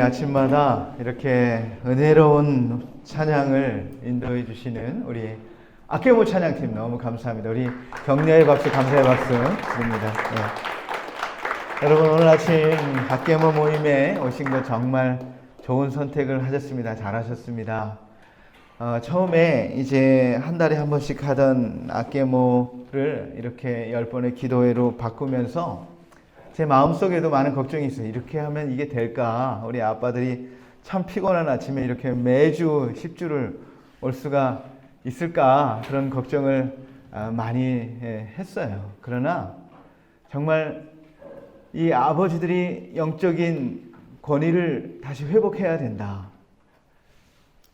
아침마다 이렇게 은혜로운 찬양을 인도해 주시는 우리 아케모 찬양팀 너무 감사합니다. 우리 격려의 박수, 감사의 박수 드립니다. 네. 여러분, 오늘 아침 아케모 모임에 오신 거 정말 좋은 선택을 하셨습니다. 잘하셨습니다. 처음에 이제 한 달에 한 번씩 하던 아케모를 이렇게 10번의 기도회로 바꾸면서 제 마음속에도 많은 걱정이 있어요. 이렇게 하면 이게 될까? 우리 아빠들이 참 피곤한 아침에 이렇게 매주 10주를 올 수가 있을까? 그런 걱정을 많이 했어요. 그러나 정말 이 아버지들이 영적인 권위를 다시 회복해야 된다.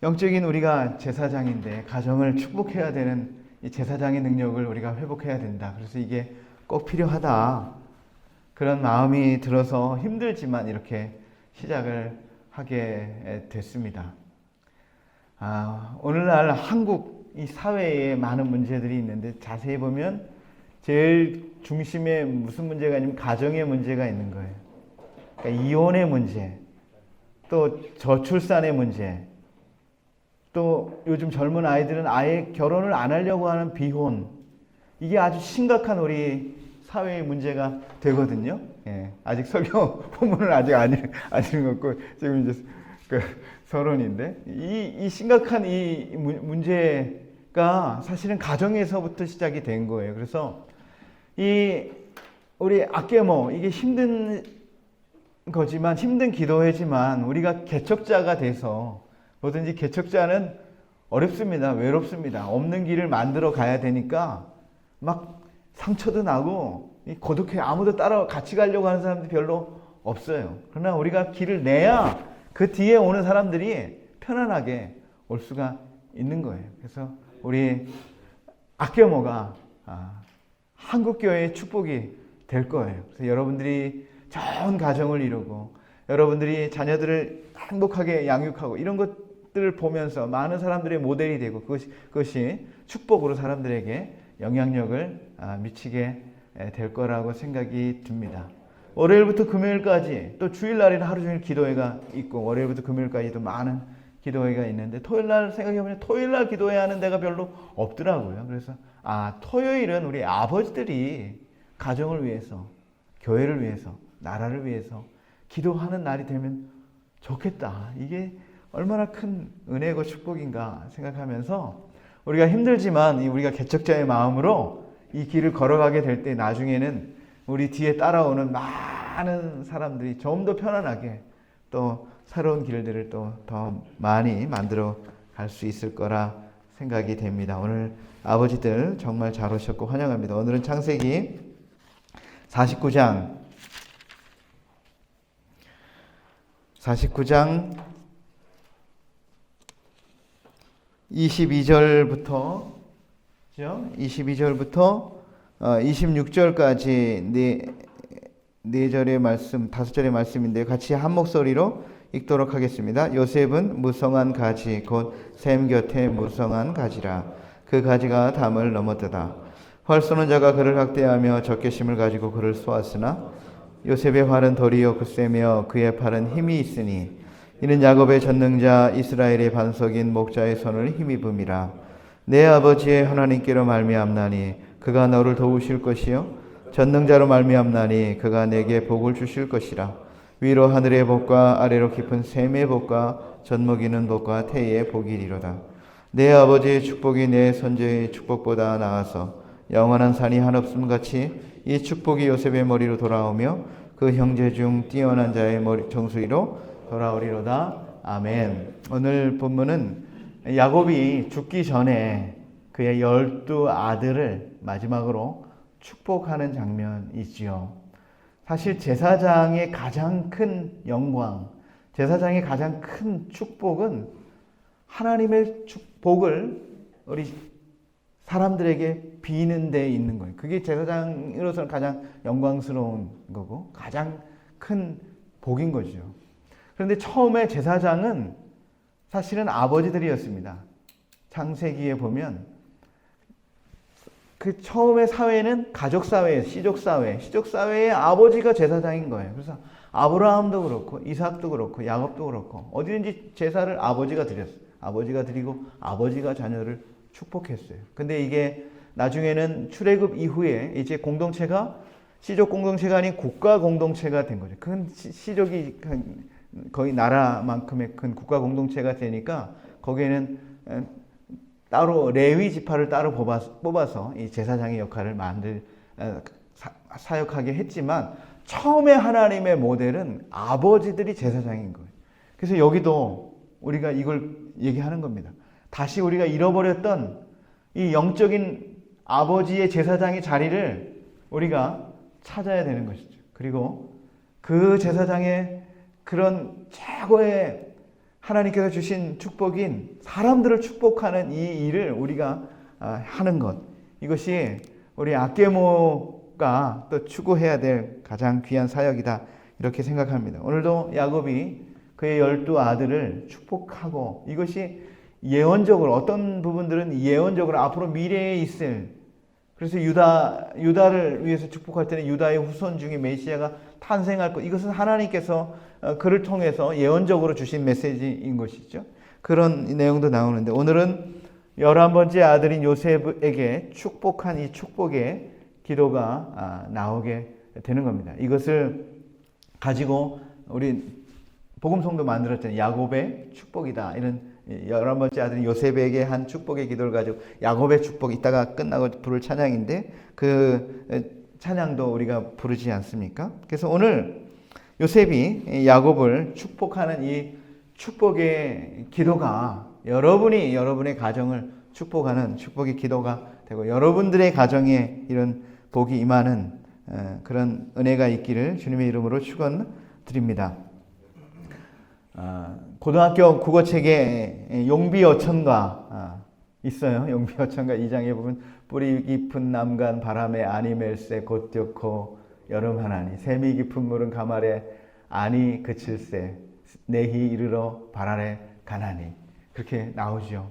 영적인 우리가 제사장인데 가정을 축복해야 되는 이 제사장의 능력을 우리가 회복해야 된다. 그래서 이게 꼭 필요하다. 그런 마음이 들어서 힘들지만 이렇게 시작을 하게 됐습니다. 오늘날 한국 이 사회에 많은 문제들이 있는데 자세히 보면 제일 중심에 무슨 문제가 있냐면 가정의 문제가 있는 거예요. 그러니까 이혼의 문제, 또 저출산의 문제, 또 요즘 젊은 아이들은 아예 결혼을 안 하려고 하는 비혼, 이게 아주 심각한 우리 사회의 문제가 되거든요. 예, 아직 설교 본문은 아직 안 읽었고 지금 이제 서론인데 이 심각한 이 문제가 사실은 가정에서부터 시작이 된 거예요. 그래서 이 우리 아케모 이게 힘든 거지만 힘든 기도회지만 우리가 개척자가 돼서 뭐든지 개척자는 어렵습니다. 외롭습니다. 없는 길을 만들어 가야 되니까 막 상처도 나고 고독해. 아무도 따라 같이 가려고 하는 사람들이 별로 없어요. 그러나 우리가 길을 내야 그 뒤에 오는 사람들이 편안하게 올 수가 있는 거예요. 그래서 우리 아케모가 한국교회의 축복이 될 거예요. 그래서 여러분들이 좋은 가정을 이루고 여러분들이 자녀들을 행복하게 양육하고 이런 것들을 보면서 많은 사람들의 모델이 되고 그것이 축복으로 사람들에게 영향력을 미치게 될 거라고 생각이 듭니다. 월요일부터 금요일까지 또 주일날에는 하루 종일 기도회가 있고 월요일부터 금요일까지도 많은 기도회가 있는데 토요일날 생각해보면 토요일날 기도회 하는 데가 별로 없더라고요. 그래서 토요일은 우리 아버지들이 가정을 위해서 교회를 위해서 나라를 위해서 기도하는 날이 되면 좋겠다. 이게 얼마나 큰 은혜고 축복인가 생각하면서 우리가 힘들지만 우리가 개척자의 마음으로 이 길을 걸어가게 될 때 나중에는 우리 뒤에 따라오는 많은 사람들이 좀 더 편안하게 또 새로운 길들을 또 더 많이 만들어 갈 수 있을 거라 생각이 됩니다. 오늘 아버지들 정말 잘 오셨고 환영합니다. 오늘은 창세기 49장 22절부터 26절까지 네 절의 말씀, 5절의 말씀인데 같이 한 목소리로 읽도록 하겠습니다. 요셉은 무성한 가지 곧 샘 곁에 무성한 가지라. 그 가지가 담을 넘었도다. 활 쏘는 자가 그를 학대하며 적개심을 가지고 그를 쏘았으나 요셉의 활은 도리어 굳세며 그의 팔은 힘이 있으니 이는 야곱의 전능자 이스라엘의 반석인 목자의 손을 힘입음이라. 내 아버지의 하나님께로 말미암나니 그가 너를 도우실 것이요 전능자로 말미암나니 그가 내게 복을 주실 것이라. 위로 하늘의 복과 아래로 깊은 샘의 복과 젖먹이는 복과 태의 복이리로다. 내 아버지의 축복이 내 선조의 축복보다 나아서 영원한 산이 한없음 같이 이 축복이 요셉의 머리로 돌아오며 그 형제 중 뛰어난 자의 정수리로 돌아오리로다. 아멘. 오늘 본문은 야곱이 죽기 전에 그의 12아들을 마지막으로 축복하는 장면이지요. 사실 제사장의 가장 큰 영광, 제사장의 가장 큰 축복은 하나님의 축복을 우리 사람들에게 비는 데 있는 거예요. 그게 제사장으로서는 가장 영광스러운 거고 가장 큰 복인 거죠. 그런데 처음에 제사장은 사실은 아버지들이었습니다. 창세기에 보면 그 처음에 사회는 가족사회예요. 시족사회의 아버지가 제사장인 거예요. 그래서 아브라함도 그렇고 이삭도 그렇고 야곱도 그렇고 어디든지 제사를 아버지가 드렸어요. 아버지가 드리고 아버지가 자녀를 축복했어요. 근데 이게 나중에는 출애굽 이후에 이제 공동체가 시족 공동체가 아닌 국가 공동체가 된 거죠. 큰 시족이 거의 나라만큼의 큰 국가 공동체가 되니까 거기에는 따로 레위 지파를 따로 뽑아서 이 제사장의 역할을 사역하게 했지만 처음에 하나님의 모델은 아버지들이 제사장인 거예요. 그래서 여기도 우리가 이걸 얘기하는 겁니다. 다시 우리가 잃어버렸던 이 영적인 아버지의 제사장의 자리를 우리가 찾아야 되는 것이죠. 그리고 그 제사장의 그런 최고의 하나님께서 주신 축복인 사람들을 축복하는 이 일을 우리가 하는 것, 이것이 우리 아케모가 또 추구해야 될 가장 귀한 사역이다, 이렇게 생각합니다. 오늘도 야곱이 그의 12 아들을 축복하고, 이것이 예언적으로, 어떤 부분들은 예언적으로 앞으로 미래에 있을, 그래서 유다를 위해서 축복할 때는 유다의 후손 중에 메시아가 탄생할 것, 이것은 하나님께서 그를 통해서 예언적으로 주신 메시지인 것이죠. 그런 내용도 나오는데, 오늘은 11번째 아들인 요셉에게 축복한 이 축복의 기도가 나오게 되는 겁니다. 이것을 가지고 우리 복음성도 만들었잖아요. 야곱의 축복이다, 이런 11번째 아들인 요셉에게 한 축복의 기도를 가지고 야곱의 축복, 이따가 끝나고 부를 찬양인데 그 찬양도 우리가 부르지 않습니까? 그래서 오늘 요셉이 야곱을 축복하는 이 축복의 기도가 여러분의 가정을 축복하는 축복의 기도가 되고, 여러분들의 가정에 이런 복이 임하는 그런 은혜가 있기를 주님의 이름으로 축원드립니다. 고등학교 국어책에 용비어천가 있어요. 용비어천가 2장에 보면 뿌리 깊은 남간 바람에 아니 멜세 곧되고 여름 하나니 샘이 깊은 물은 가말에 아니 그칠세 내히 이르러 발아래 가나니, 그렇게 나오죠.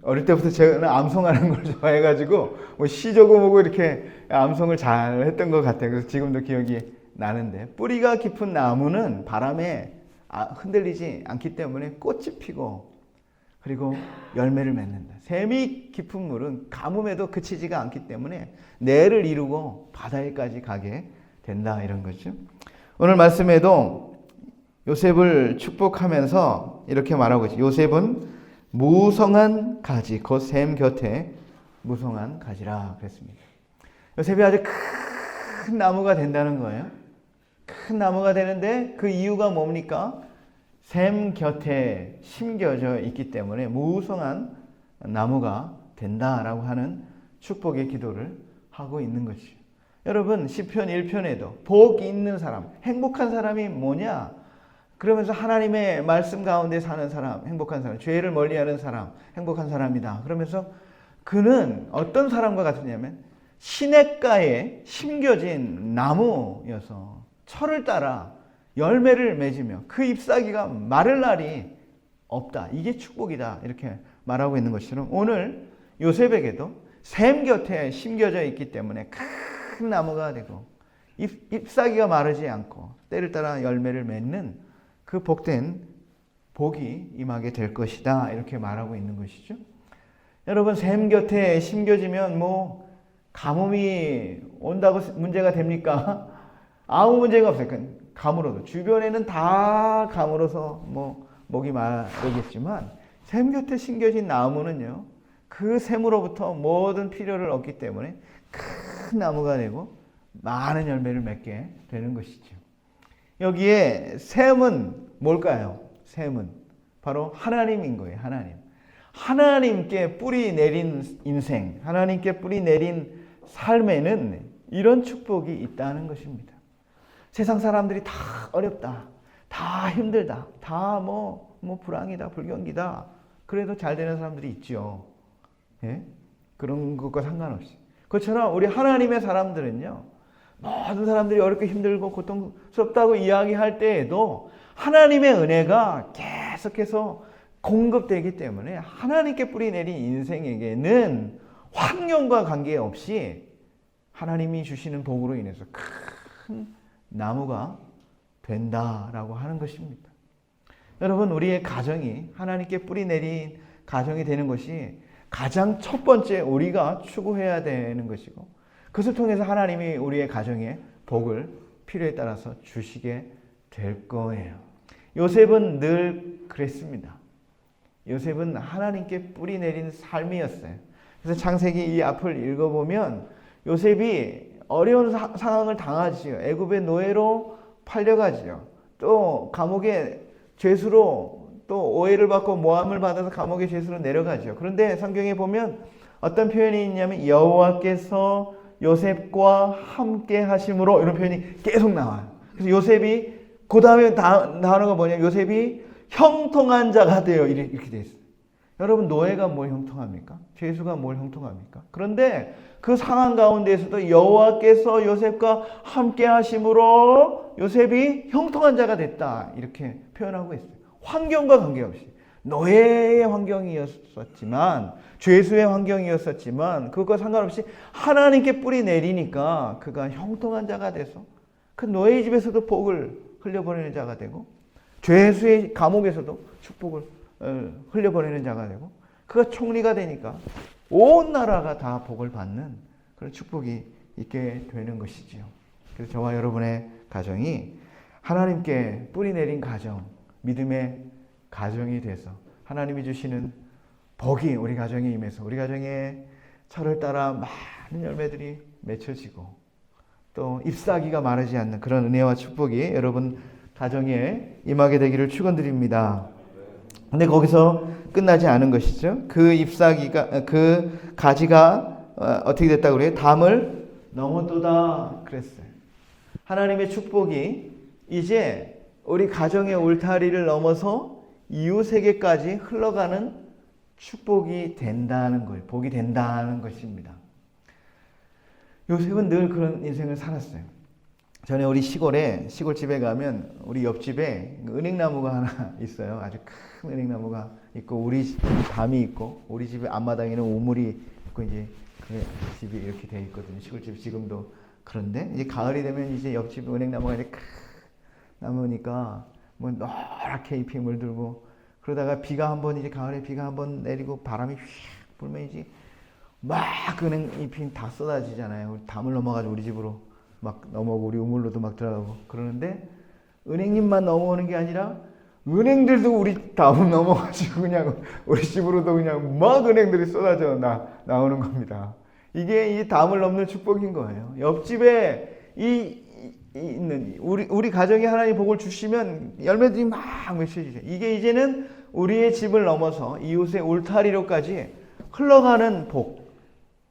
어릴 때부터 제가 암송하는 걸 좋아해가지고 뭐 시조고 뭐고 이렇게 암송을 잘 했던 것 같아요. 그래서 지금도 기억이 나는데, 뿌리가 깊은 나무는 바람에 흔들리지 않기 때문에 꽃이 피고 그리고 열매를 맺는다. 샘이 깊은 물은 가뭄에도 그치지가 않기 때문에 내를 이루고 바다에까지 가게 된다, 이런 거죠. 오늘 말씀에도 요셉을 축복하면서 이렇게 말하고 있어요. 요셉은 무성한 가지, 곧 샘 곁에 무성한 가지라 그랬습니다. 요셉이 아주 큰 나무가 된다는 거예요. 큰 나무가 되는데 그 이유가 뭡니까? 샘 곁에 심겨져 있기 때문에 무성한 나무가 된다라고 하는 축복의 기도를 하고 있는 것이죠. 여러분, 시편 1편에도 복 있는 사람, 행복한 사람이 뭐냐? 그러면서 하나님의 말씀 가운데 사는 사람, 행복한 사람, 죄를 멀리하는 사람, 행복한 사람이다. 그러면서 그는 어떤 사람과 같으냐면 시냇가에 심겨진 나무여서 철을 따라 열매를 맺으며 그 잎사귀가 마를 날이 없다. 이게 축복이다. 이렇게 말하고 있는 것처럼 오늘 요셉에게도 샘 곁에 심겨져 있기 때문에 큰 나무가 되고 잎사귀가 마르지 않고 때를 따라 열매를 맺는 그 복된 복이 임하게 될 것이다, 이렇게 말하고 있는 것이죠. 여러분, 샘 곁에 심겨지면 뭐 가뭄이 온다고 문제가 됩니까? 아무 문제가 없어요. 가물어도 주변에는 다 가물어서 뭐 목이 마르겠지만 샘 곁에 심겨진 나무는요, 그 샘으로부터 모든 필요를 얻기 때문에 큰 나무가 되고 많은 열매를 맺게 되는 것이죠. 여기에 샘은 뭘까요? 샘은 바로 하나님인 거예요. 하나님. 하나님께 뿌리 내린 인생, 하나님께 뿌리 내린 삶에는 이런 축복이 있다는 것입니다. 세상 사람들이 다 어렵다, 다 힘들다, 다 뭐 불황이다, 불경기다, 그래도 잘 되는 사람들이 있죠. 예? 그런 것과 상관없이. 그것처럼 우리 하나님의 사람들은요, 모든 사람들이 어렵고 힘들고 고통스럽다고 이야기할 때에도 하나님의 은혜가 계속해서 공급되기 때문에 하나님께 뿌리 내린 인생에게는 환경과 관계없이 하나님이 주시는 복으로 인해서 큰 나무가 된다라고 하는 것입니다. 여러분, 우리의 가정이 하나님께 뿌리 내린 가정이 되는 것이 가장 첫 번째 우리가 추구해야 되는 것이고, 그것을 통해서 하나님이 우리의 가정에 복을 필요에 따라서 주시게 될 거예요. 요셉은 늘 그랬습니다. 요셉은 하나님께 뿌리 내린 삶이었어요. 그래서 창세기 이 앞을 읽어보면 요셉이 어려운 상황을 당하지요. 애굽의 노예로 팔려가지요. 또 감옥에 죄수로 또 오해를 받고 모함을 받아서 감옥의 죄수로 내려가죠. 그런데 성경에 보면 어떤 표현이 있냐면 여호와께서 요셉과 함께 하심으로, 이런 표현이 계속 나와요. 그래서 요셉이 그 다음에 나오는 뭐냐면 요셉이 형통한 자가 되어 이렇게 돼 있어요. 여러분, 노예가 뭘 형통합니까? 죄수가 뭘 형통합니까? 그런데 그 상황 가운데에서도 여호와께서 요셉과 함께 하심으로 요셉이 형통한 자가 됐다, 이렇게 표현하고 있어요. 환경과 관계없이 노예의 환경이었었지만, 죄수의 환경이었었지만, 그것과 상관없이 하나님께 뿌리 내리니까 그가 형통한 자가 돼서 그 노예의 집에서도 복을 흘려보내는 자가 되고, 죄수의 감옥에서도 축복을 흘려보내는 자가 되고, 그가 총리가 되니까 온 나라가 다 복을 받는 그런 축복이 있게 되는 것이지요. 그래서 저와 여러분의 가정이 하나님께 뿌리 내린 가정, 믿음의 가정이 돼서 하나님이 주시는 복이 우리 가정에 임해서 우리 가정에 철을 따라 많은 열매들이 맺혀지고, 또 잎사귀가 마르지 않는 그런 은혜와 축복이 여러분 가정에 임하게 되기를 축원드립니다. 근데 거기서 끝나지 않은 것이죠. 그 잎사귀가, 그 가지가 어떻게 됐다고 그래요? 담을 넘어도다 그랬어요. 하나님의 축복이 이제 우리 가정의 울타리를 넘어서 이웃에게까지 흘러가는 축복이 된다는 거예요. 복이 된다는 것입니다. 요셉은 늘 그런 인생을 살았어요. 전에 우리 시골집에 가면 우리 옆집에 은행나무가 하나 있어요. 아주 큰 은행나무가 있고, 우리 집 담이 있고, 우리 집의 앞마당에는 우물이 있고, 이제 그 집이 이렇게 되어 있거든요. 시골집 지금도. 그런데 이제 가을이 되면 이제 옆집 은행나무가 이제 큰 나무니까 뭐 노랗게 잎이 물들고, 그러다가 비가 한번, 이제 가을에 비가 한번 내리고 바람이 휙 불면 이제 막 은행 잎이 다 쏟아지잖아요. 담을 넘어가지고 우리 집으로 막 넘어오고, 우리 우물로도 막 들어가고 그러는데, 은행잎만 넘어오는 게 아니라 은행들도 우리 담을 넘어가지고 그냥 우리 집으로도 그냥 막 은행들이 쏟아져 나오는 겁니다. 이게 이 담을 넘는 축복인 거예요. 옆집에 있는 우리 가정에 하나님 복을 주시면 열매들이 막 맺혀지죠. 이게 이제는 우리의 집을 넘어서 이웃의 울타리로까지 흘러가는 복,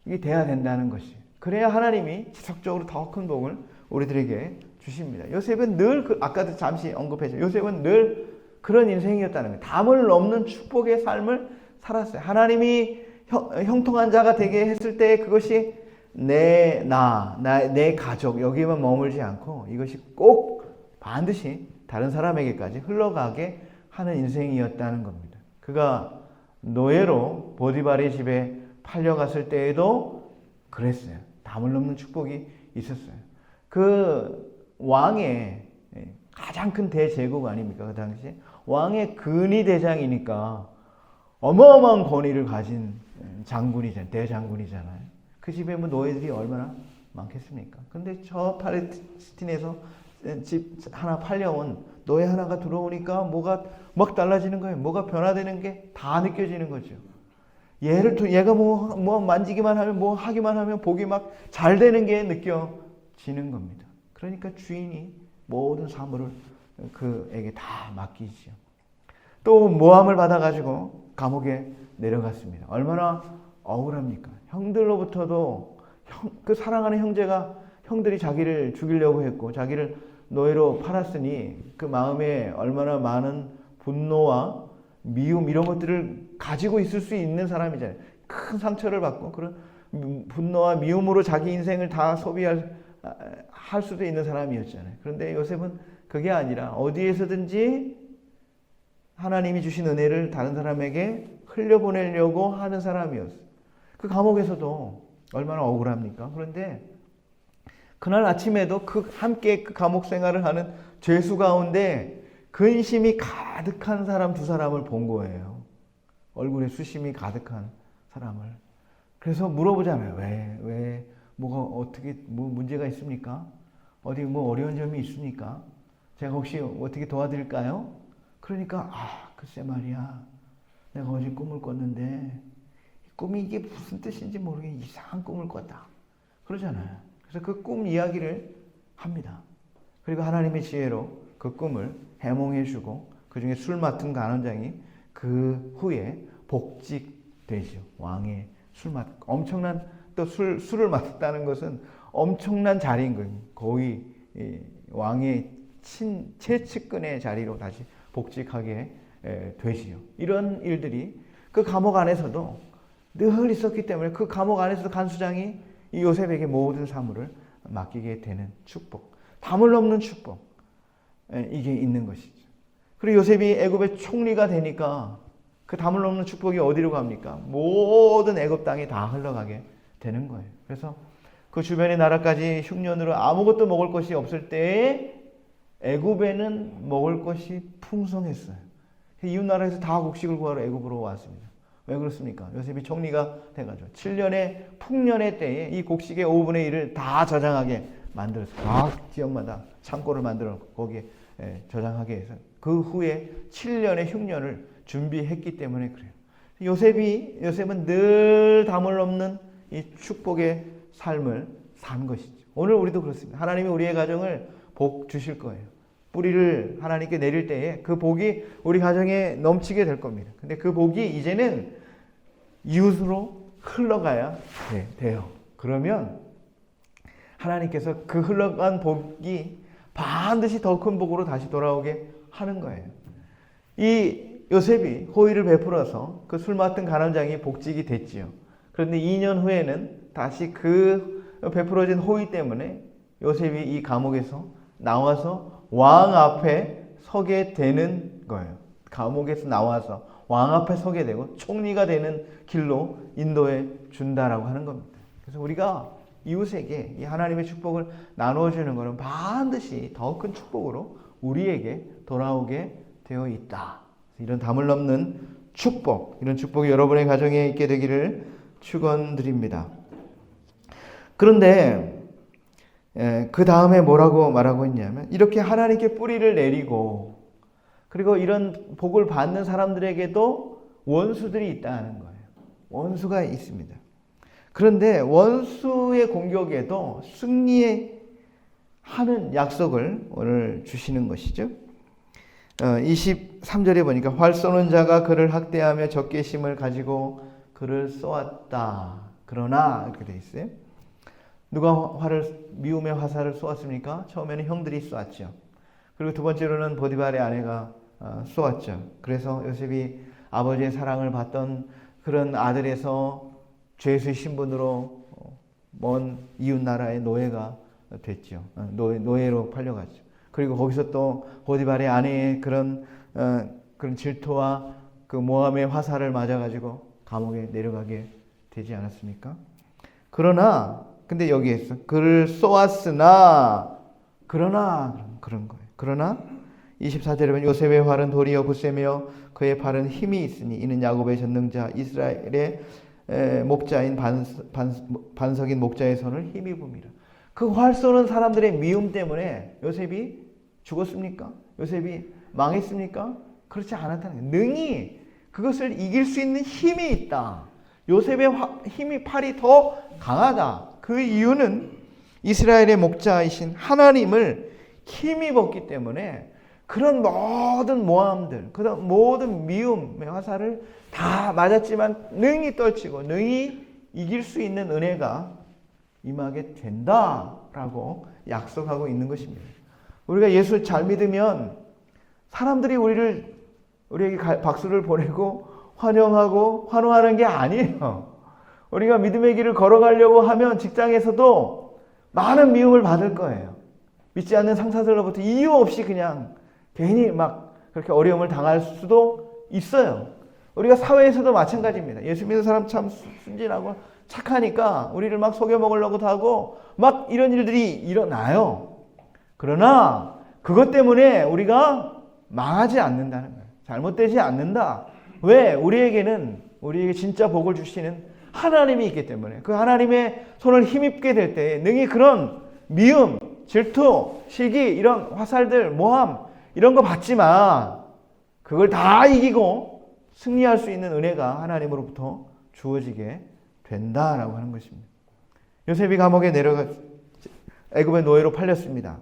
이게 돼야 된다는 것이. 그래야 하나님이 지속적으로 더 큰 복을 우리들에게 주십니다. 요셉은 늘 아까도 잠시 언급했죠. 요셉은 늘 그런 인생이었다는 거예요. 담을 넘는 축복의 삶을 살았어요. 하나님이 형통한 자가 되게 했을 때 그것이 내 가족 여기에만 머물지 않고 이것이 꼭 반드시 다른 사람에게까지 흘러가게 하는 인생이었다는 겁니다. 그가 노예로 보디발의 집에 팔려갔을 때에도 그랬어요. 담을 넘는 축복이 있었어요. 그 왕의 가장 큰 대제국 아닙니까? 그 당시에 왕의 근위 대장이니까 어마어마한 권위를 가진 장군이잖아요. 대장군이잖아요. 그 집에 뭐 노예들이 얼마나 많겠습니까? 근데 저 팔레스틴에서 집 하나 팔려온 노예 하나가 들어오니까 뭐가 막 달라지는 거예요. 뭐가 변화되는 게 다 느껴지는 거죠. 얘가 뭐 만지기만 하면, 뭐 하기만 하면 복이 막 잘 되는 게 느껴지는 겁니다. 그러니까 주인이 모든 사물을 그에게 다 맡기죠. 또 모함을 받아가지고 감옥에 내려갔습니다. 얼마나 억울합니까? 형들로부터도 그 사랑하는 형들이 자기를 죽이려고 했고 자기를 노예로 팔았으니 그 마음에 얼마나 많은 분노와 미움 이런 것들을 가지고 있을 수 있는 사람이잖아요. 큰 상처를 받고 그런 분노와 미움으로 자기 인생을 다 소비할 수도 있는 사람이었잖아요. 그런데 요셉은 그게 아니라 어디에서든지 하나님이 주신 은혜를 다른 사람에게 흘려보내려고 하는 사람이었어요. 그 감옥에서도 얼마나 억울합니까? 그런데 그날 아침에도 함께 그 감옥 생활을 하는 죄수 가운데 근심이 가득한 사람 두 사람을 본 거예요. 얼굴에 수심이 가득한 사람을. 그래서 물어보잖아요. 왜, 뭐가 어떻게, 뭐 문제가 있습니까? 어디 뭐 어려운 점이 있습니까? 제가 혹시 어떻게 도와드릴까요? 그러니까, 글쎄 말이야. 내가 어제 꿈을 꿨는데, 꿈이 이게 무슨 뜻인지 모르게 이상한 꿈을 꿨다. 그러잖아요. 그래서 그 꿈 이야기를 합니다. 그리고 하나님의 지혜로 그 꿈을 해몽해주고, 그 중에 술 맡은 간원장이 그 후에 복직되죠. 왕의 엄청난, 또 술을 맡았다는 것은 엄청난 자리인 거예요. 거의 왕의 최측근의 자리로 다시 복직하게 되지요. 이런 일들이 그 감옥 안에서도 늘 있었기 때문에 그 감옥 안에서도 간수장이 이 요셉에게 모든 사물을 맡기게 되는 축복, 담을 넘는 축복, 이게 있는 것이죠. 그리고 요셉이 애굽의 총리가 되니까 그 담을 넘는 축복이 어디로 갑니까? 모든 애굽 땅에 다 흘러가게 되는 거예요. 그래서 그 주변의 나라까지 흉년으로 아무것도 먹을 것이 없을 때에 애굽에는 먹을 것이 풍성했어요. 이웃 나라에서 다 곡식을 구하러 애굽으로 왔습니다. 왜 그렇습니까? 요셉이 총리가 돼가지고 7년의 풍년의 때에 이 곡식의 5분의 1을 다 저장하게 만들었어요. 각 지역마다 창고를 만들어 거기에 저장하게 해서 그 후에 7년의 흉년을 준비했기 때문에 그래요. 요셉은 늘 담을 넘는 이 축복의 삶을 산 것이죠. 오늘 우리도 그렇습니다. 하나님이 우리의 가정을 복 주실 거예요. 뿌리를 하나님께 내릴 때에 그 복이 우리 가정에 넘치게 될 겁니다. 근데 그 복이 이제는 이웃으로 흘러가야 돼요. 그러면 하나님께서 그 흘러간 복이 반드시 더 큰 복으로 다시 돌아오게 하는 거예요. 이 요셉이 호의를 베풀어서 그 술 맡은 간원장이 복직이 됐지요. 그런데 2년 후에는 다시 그 베풀어진 호의 때문에 요셉이 이 감옥에서 나와서 왕 앞에 서게 되는 거예요. 감옥에서 나와서 왕 앞에 서게 되고 총리가 되는 길로 인도해 준다라고 하는 겁니다. 그래서 우리가 이웃에게 이 하나님의 축복을 나누어 주는 것은 반드시 더 큰 축복으로 우리에게 돌아오게 되어 있다. 이런 담을 넘는 축복, 이런 축복이 여러분의 가정에 있게 되기를 축원드립니다. 그런데 그 다음에 뭐라고 말하고 있냐면 이렇게 하나님께 뿌리를 내리고 그리고 이런 복을 받는 사람들에게도 원수들이 있다는 거예요. 원수가 있습니다. 그런데 원수의 공격에도 승리하는 약속을 오늘 주시는 것이죠. 23절에 보니까 활 쏘는 자가 그를 학대하며 적개심을 가지고 그를 쏘았다. 그러나 이렇게 돼 있어요. 누가 미움의 화살을 쏘았습니까? 처음에는 형들이 쏘았죠. 그리고 두 번째로는 보디발의 아내가 쏘았죠. 그래서 요셉이 아버지의 사랑을 받던 그런 아들에서 죄수의 신분으로 먼 이웃 나라의 노예가 됐죠. 노예로 팔려갔죠. 그리고 거기서 또 보디발의 아내의 그런 질투와 그 모함의 화살을 맞아가지고 감옥에 내려가게 되지 않았습니까? 근데 여기에서 그를 쏘았으나 그러나 그런 거예요. 그러나 24절에 보면 요셉의 활은 도리어 굳세며 그의 팔은 힘이 있으니 이는 야곱의 전능자 이스라엘의 목자인 반석인 목자의 손을 힘입음이라. 그 활 쏘는 사람들의 미움 때문에 요셉이 죽었습니까? 요셉이 망했습니까? 그렇지 않았다는 거예요. 능히 그것을 이길 수 있는 힘이 있다. 요셉의 팔이 더 강하다. 그 이유는 이스라엘의 목자이신 하나님을 힘입었기 때문에 그런 모든 모함들, 그런 모든 미움의 화살을 다 맞았지만 능히 떨치고 능히 이길 수 있는 은혜가 임하게 된다라고 약속하고 있는 것입니다. 우리가 예수 잘 믿으면 사람들이 우리에게 박수를 보내고 환영하고 환호하는 게 아니에요. 우리가 믿음의 길을 걸어가려고 하면 직장에서도 많은 미움을 받을 거예요. 믿지 않는 상사들로부터 이유 없이 그냥 괜히 막 그렇게 어려움을 당할 수도 있어요. 우리가 사회에서도 마찬가지입니다. 예수 믿는 사람 참 순진하고 착하니까 우리를 막 속여 먹으려고도 하고 막 이런 일들이 일어나요. 그러나 그것 때문에 우리가 망하지 않는다는 거예요. 잘못되지 않는다. 왜? 우리에게 진짜 복을 주시는 하나님이 있기 때문에 그 하나님의 손을 힘입게 될 때 능히 그런 미움, 질투, 시기, 이런 화살들, 모함 이런 거 받지만 그걸 다 이기고 승리할 수 있는 은혜가 하나님으로부터 주어지게 된다라고 하는 것입니다. 요셉이 감옥에 내려가 애굽의 노예로 팔렸습니다.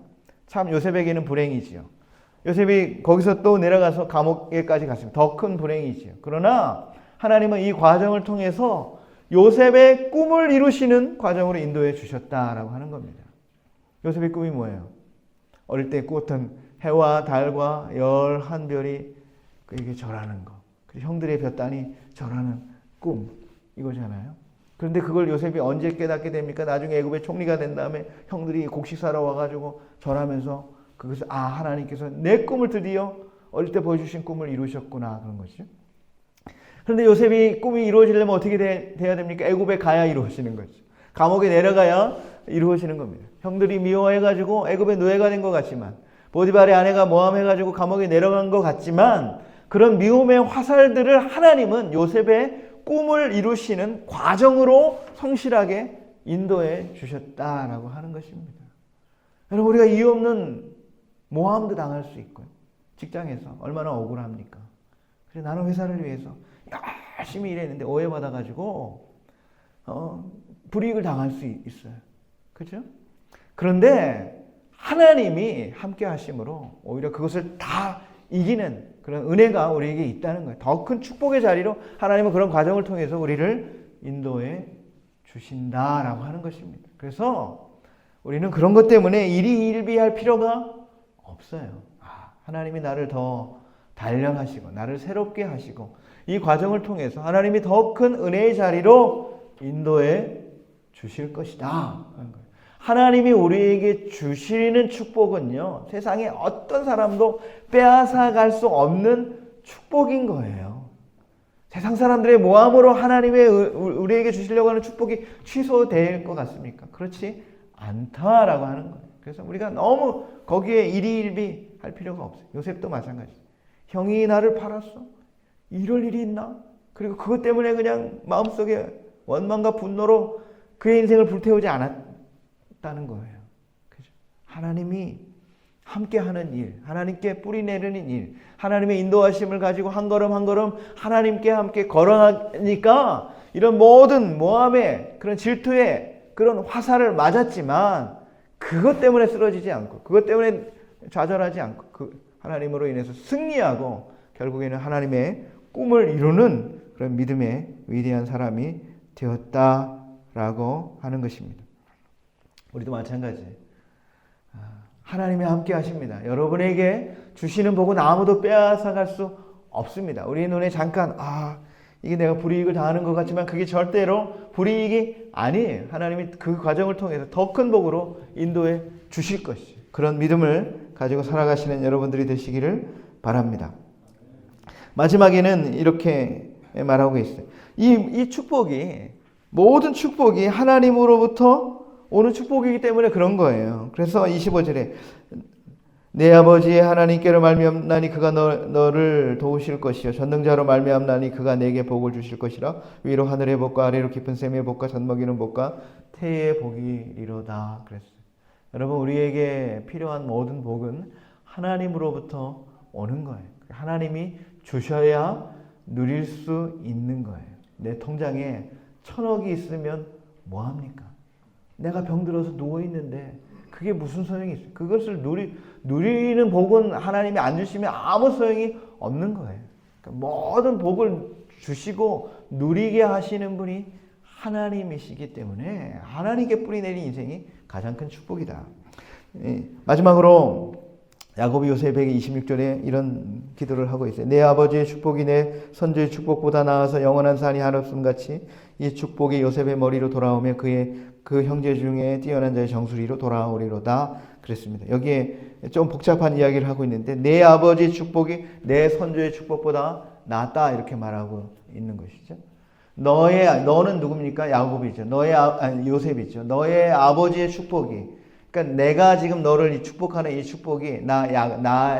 참 요셉에게는 불행이지요. 요셉이 거기서 또 내려가서 감옥에까지 갔습니다. 더 큰 불행이지요. 그러나 하나님은 이 과정을 통해서 요셉의 꿈을 이루시는 과정으로 인도해 주셨다라고 하는 겁니다. 요셉의 꿈이 뭐예요? 어릴 때 꾸었던 해와 달과 열 한 별이 그에게 절하는 것. 형들의 볕단이 절하는 꿈. 이거잖아요. 그런데 그걸 요셉이 언제 깨닫게 됩니까? 나중에 애굽의 총리가 된 다음에 형들이 곡식 사러 와가지고 절하면서 그것을 하나님께서 내 꿈을 드디어 어릴 때 보여주신 꿈을 이루셨구나 그런 것이죠. 그런데 요셉이 꿈이 이루어지려면 어떻게 돼야 됩니까? 애굽에 가야 이루어지는 거죠. 감옥에 내려가야 이루어지는 겁니다. 형들이 미워해가지고 애굽의 노예가 된 것 같지만 보디발의 아내가 모함해가지고 감옥에 내려간 것 같지만 그런 미움의 화살들을 하나님은 요셉의 꿈을 이루시는 과정으로 성실하게 인도해 주셨다라고 하는 것입니다. 여러분 우리가 이유 없는 모함도 당할 수 있고요. 직장에서 얼마나 억울합니까? 그래서 나는 회사를 위해서 열심히 일했는데 오해받아가지고 불이익을 당할 수 있어요. 그렇죠? 그런데 하나님이 함께 하심으로 오히려 그것을 다 이기는 그런 은혜가 우리에게 있다는 거예요. 더 큰 축복의 자리로 하나님은 그런 과정을 통해서 우리를 인도해 주신다라고 하는 것입니다. 그래서 우리는 그런 것 때문에 일희일비할 필요가 없어요. 하나님이 나를 더 단련하시고 나를 새롭게 하시고 이 과정을 통해서 하나님이 더 큰 은혜의 자리로 인도해 주실 것이다 하는 거예요. 하나님이 우리에게 주시는 축복은요, 세상에 어떤 사람도 빼앗아갈 수 없는 축복인 거예요. 세상 사람들의 모함으로 하나님의 우리에게 주시려고 하는 축복이 취소될 것 같습니까? 그렇지 않다라고 하는 거예요. 그래서 우리가 너무 거기에 일희일비 할 필요가 없어요. 요셉도 마찬가지예요. 형이 나를 팔았어? 이럴 일이 있나? 그리고 그것 때문에 그냥 마음속에 원망과 분노로 그의 인생을 불태우지 않았다는 거예요. 그죠? 하나님이 함께하는 일, 하나님께 뿌리 내리는 일, 하나님의 인도하심을 가지고 한 걸음 한 걸음 하나님께 함께 걸어가니까 이런 모든 모함의 그런 질투의 그런 화살을 맞았지만 그것 때문에 쓰러지지 않고 그것 때문에 좌절하지 않고 그 하나님으로 인해서 승리하고 결국에는 하나님의 꿈을 이루는 그런 믿음의 위대한 사람이 되었다라고 하는 것입니다. 우리도 마찬가지예요. 하나님이 함께 하십니다. 여러분에게 주시는 복은 아무도 빼앗아갈 수 없습니다. 우리 눈에 잠깐 이게 내가 불이익을 당하는 것 같지만 그게 절대로 불이익이 아니에요. 하나님이 그 과정을 통해서 더 큰 복으로 인도해 주실 것이죠. 그런 믿음을 가지고 살아가시는 여러분들이 되시기를 바랍니다. 마지막에는 이렇게 말하고 있어요. 이 축복이 모든 축복이 하나님으로부터 오는 축복이기 때문에 그런 거예요. 그래서 25절에 내 아버지의 하나님께로 말미암나니 그가 너를 도우실 것이요 전능자로 말미암나니 그가 내게 복을 주실 것이라 위로 하늘의 복과 아래로 깊은 샘의 복과 젖먹이는 복과 태의 복이리로다 그랬어요. 여러분 우리에게 필요한 모든 복은 하나님으로부터 오는 거예요. 하나님이 주셔야 누릴 수 있는 거예요. 내 통장에 1,000억이 있으면 뭐합니까? 내가 병들어서 누워있는데 그게 무슨 소용이 있어요? 그것을 누리는 복은 하나님이 안 주시면 아무 소용이 없는 거예요. 그러니까 모든 복을 주시고 누리게 하시는 분이 하나님이시기 때문에 하나님께 뿌리 내린 인생이 가장 큰 축복이다. 마지막으로 야곱이 요셉에게 26절에 이런 기도를 하고 있어요. 내 아버지의 축복이 내 선조의 축복보다 나아서 영원한 산이 한없음 같이 이 축복이 요셉의 머리로 돌아오며 그 형제 중에 뛰어난 자의 정수리로 돌아오리로다 그랬습니다. 여기에 좀 복잡한 이야기를 하고 있는데 내 아버지의 축복이 내 선조의 축복보다 낫다 이렇게 말하고 있는 것이죠. 너는 누굽니까? 야곱이죠. 요셉이죠. 너의 아버지의 축복이. 그러니까 내가 지금 너를 축복하는 이 축복이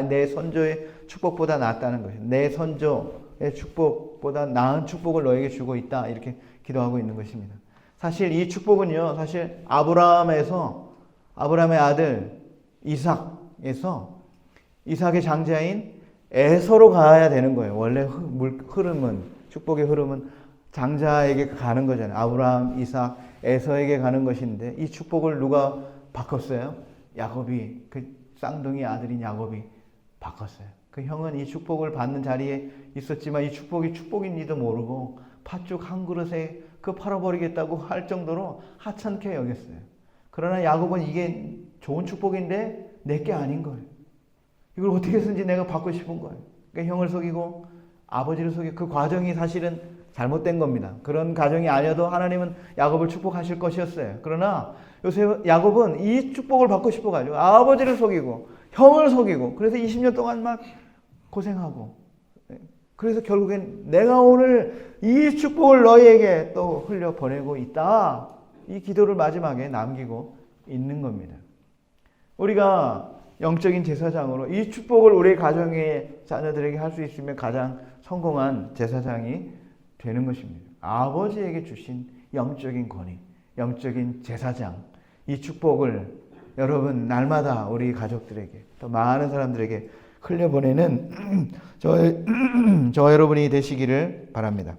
내 선조의 축복보다 낫다는 것이에요. 내 선조의 축복보다 나은 축복을 너에게 주고 있다. 이렇게 기도하고 있는 것입니다. 사실 이 축복은요, 사실 아브라함의 아들 이삭에서 이삭의 장자인 에서로 가야 되는 거예요. 원래 축복의 흐름은 장자에게 가는 거잖아요. 아브라함, 이삭, 에서에게 가는 것인데 이 축복을 누가 바꿨어요? 야곱이, 그 쌍둥이 아들인 야곱이 바꿨어요. 그 형은 이 축복을 받는 자리에 있었지만 이 축복이 축복인지도 모르고 팥죽 한 그릇에 팔아버리겠다고 할 정도로 하찮게 여겼어요. 그러나 야곱은 이게 좋은 축복인데 내게 아닌 거예요. 이걸 어떻게 해서든지 내가 받고 싶은 거예요. 그러니까 형을 속이고 아버지를 속이고 그 과정이 사실은 잘못된 겁니다. 그런 가정이 아니어도 하나님은 야곱을 축복하실 것이었어요. 그러나 야곱은 이 축복을 받고 싶어가지고 아버지를 속이고 형을 속이고 그래서 20년 동안 막 고생하고 그래서 결국엔 내가 오늘 이 축복을 너희에게 또 흘려보내고 있다. 이 기도를 마지막에 남기고 있는 겁니다. 우리가 영적인 제사장으로 이 축복을 우리 가정의 자녀들에게 할 수 있으면 가장 성공한 제사장이 되는 것입니다. 아버지에게 주신 영적인 권위, 영적인 제사장, 이 축복을 여러분 날마다 우리 가족들에게 또 많은 사람들에게 흘려보내는 저 여러분이 되시기를 바랍니다.